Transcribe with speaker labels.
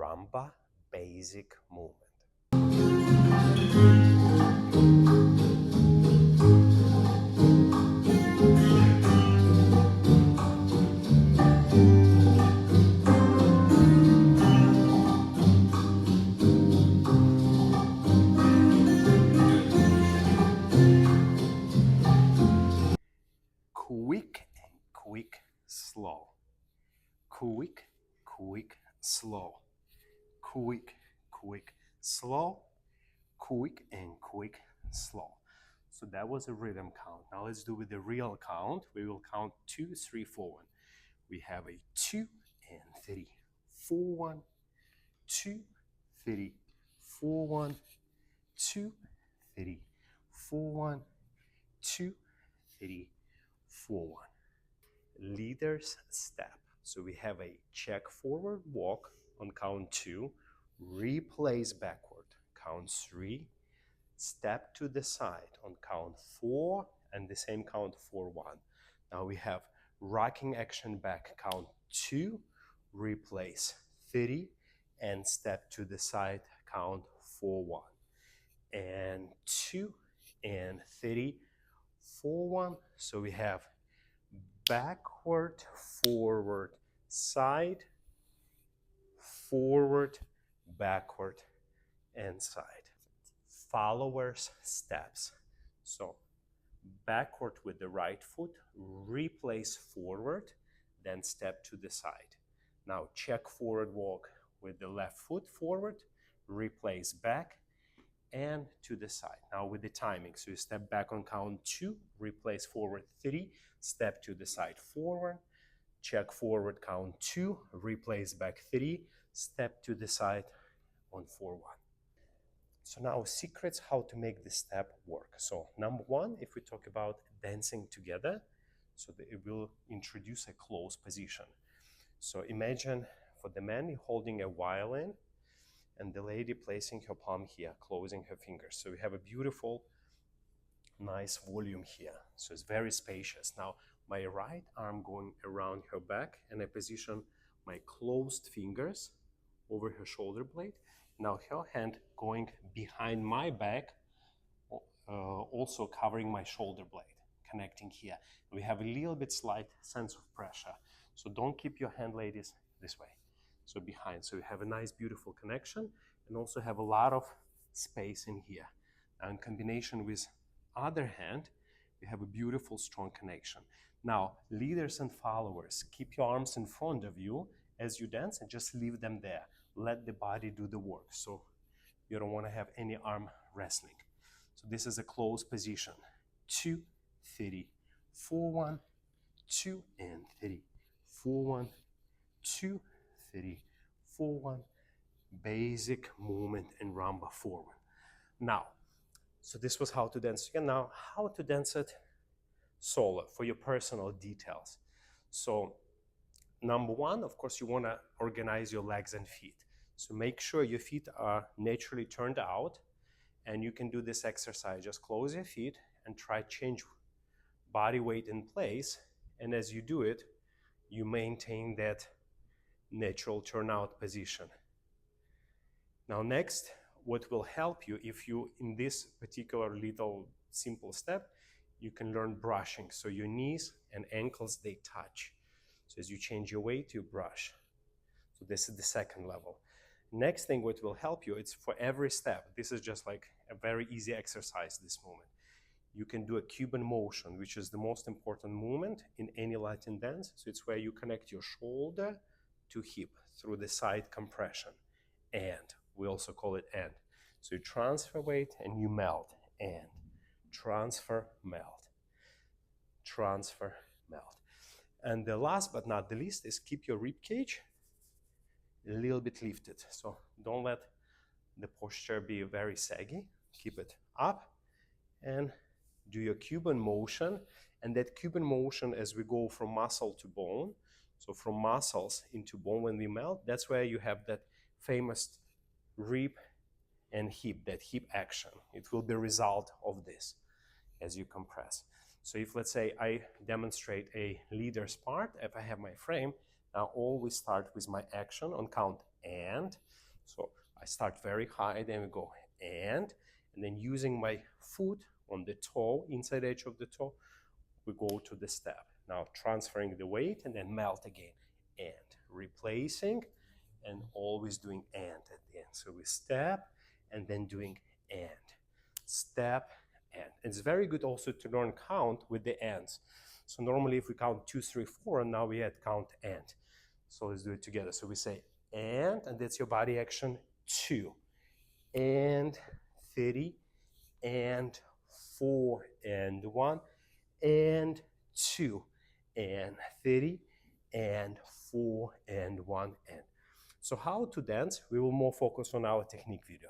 Speaker 1: Rumba basic movement. Quick and quick, slow. Quick, quick, slow. Quick, quick, slow. Quick and quick, slow. So that was a rhythm count. Now let's do with the real count. We will count 2, 3, 4, 1. We have a 2 and 3, 4, 1, 2, 3, 4, 1, 2, 3, 4, 1, 2, 3, 4, 1. Leader's step. So we have a check forward walk on count 2, replace backward, count 3, step to the side on count 4, and the same count 4, 1. Now we have rocking action back, count 2, replace 3, and step to the side, count 4, 1. And 2 and 3, 4, 1. So we have backward, forward, side, forward, backward, and side. Followers steps. So backward with the right foot, replace forward, then step to the side. Now check forward walk with the left foot forward, replace back, and to the side. Now with the timing, so you step back on count 2, replace forward 3, step to the side forward, check forward count 2, replace back 3, step to the side on 4, 1. So now secrets how to make this step work. So number 1, if we talk about dancing together, so it will introduce a close position. So imagine for the man holding a violin and the lady placing her palm here, closing her fingers. So we have a beautiful, nice volume here. So it's very spacious. Now my right arm going around her back, and I position my closed fingers over her shoulder blade. Now her hand going behind my back, also covering my shoulder blade, connecting here. We have a little bit slight sense of pressure. So don't keep your hand, ladies, this way. So behind. So you have a nice, beautiful connection, and also have a lot of space in here. Now in combination with other hand, we have a beautiful, strong connection. Now, leaders and followers, keep your arms in front of you as you dance and just leave them there. Let the body do the work. So you don't want to have any arm wrestling. So this is a closed position. 2, 3, 4, 1, 2, and 3, 4, 1, 2, 3, 4, 1. Basic movement in Rumba forward. Now, so this was how to dance again. Now, how to dance it solo for your personal details. So number 1, of course, you want to organize your legs and feet. So make sure your feet are naturally turned out, and you can do this exercise. Just close your feet and try change body weight in place. And as you do it, you maintain that natural turnout position. Now next, what will help you, if you, in this particular little simple step, you can learn brushing. So your knees and ankles, they touch. So as you change your weight, you brush. So this is the second level. Next thing what will help you, it's for every step. This is just like a very easy exercise this moment. You can do a Cuban motion, which is the most important movement in any Latin dance. So it's where you connect your shoulder to hip through the side compression. And we also call it and. So you transfer weight and you melt, and transfer, melt, transfer, melt. And the last but not the least is keep your rib cage a little bit lifted. So don't let the posture be very saggy. Keep it up and do your Cuban motion. And that Cuban motion, as we go from muscle to bone, so from muscles into bone when we melt, that's where you have that famous rib and hip, that hip action. It will be a result of this as you compress. So if, let's say, I demonstrate a leader's part, if I have my frame, Now always start with my action on count and. So I start very high, then we go and then using my foot on the toe, inside edge of the toe, we go to the step. Now transferring the weight and then melt again and replacing and always doing and at the end. So we step and then doing and step and. It's very good also to learn count with the ands. So normally if we count 2, 3, 4, and now we had count and. So let's do it together. So we say and that's your body action 2 and 30 and 4 and 1 and 2 and 30 and 4 and 1 and. So how to dance, we will more focus on our technique video.